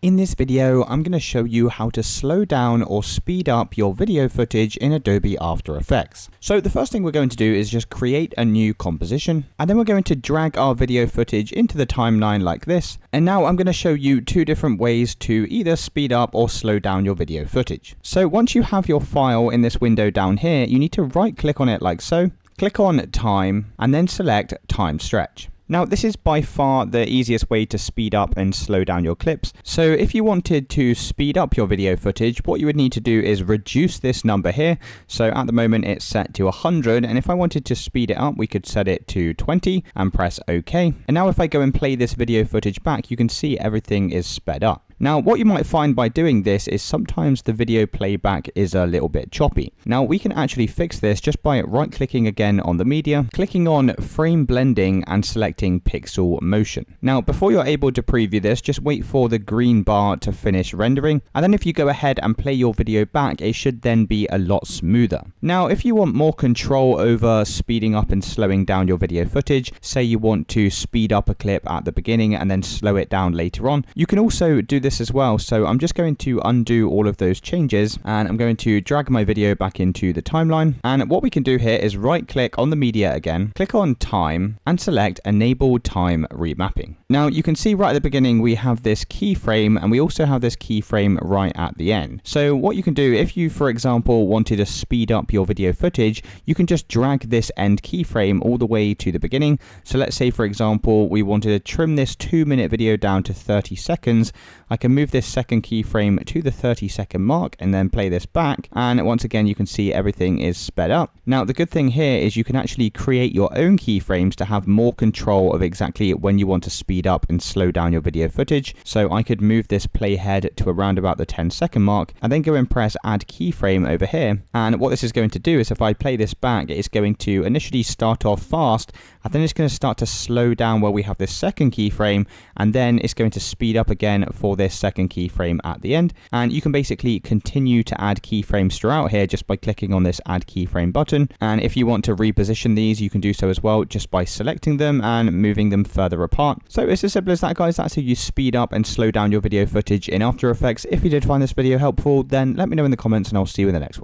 In this video, I'm going to show you how to slow down or speed up your video footage in Adobe After Effects. So the first thing we're going to do is just create a new composition, and then we're going to drag our video footage into the timeline like this. And now I'm going to show you two different ways to either speed up or slow down your video footage. So once you have your file in this window down here, you need to right click on it like so, click on time, and then select time stretch. Now, this is by far the easiest way to speed up and slow down your clips. So if you wanted to speed up your video footage, what you would need to do is reduce this number here. So at the moment it's set to 100, and if I wanted to speed it up, we could set it to 20 and press OK. And now if I go and play this video footage back, you can see everything is sped up. Now, what you might find by doing this is sometimes the video playback is a little bit choppy. Now, we can actually fix this just by right-clicking again on the media, clicking on frame blending and selecting pixel motion. Now, before you're able to preview this, just wait for the green bar to finish rendering. And then if you go ahead and play your video back, it should then be a lot smoother. Now, if you want more control over speeding up and slowing down your video footage, say you want to speed up a clip at the beginning and then slow it down later on, you can also do this as well. So I'm just going to undo all of those changes, and I'm going to drag my video back into the timeline. And what we can do here is right click on the media again, click on time and select enable time remapping. Now you can see right at the beginning we have this keyframe, and we also have this keyframe right at the end. So what you can do, if you for example wanted to speed up your video footage, you can just drag this end keyframe all the way to the beginning. So let's say for example we wanted to trim this 2-minute video down to 30 seconds. I can move this second keyframe to the 30-second mark and then play this back, and once again you can see everything is sped up. Now the good thing here is you can actually create your own keyframes to have more control of exactly when you want to speed up and slow down your video footage. So I could move this playhead to around about the 10-second mark and then go and press add keyframe over here, and what this is going to do is if I play this back, it's going to initially start off fast, and then it's going to start to slow down where we have this second keyframe, and then it's going to speed up again for this second keyframe at the end. And you can basically continue to add keyframes throughout here just by clicking on this add keyframe button. And if you want to reposition these, you can do so as well just by selecting them and moving them further apart. So it's as simple as that, guys. That's how you speed up and slow down your video footage in After Effects. If you did find this video helpful, then let me know in the comments and I'll see you in the next one.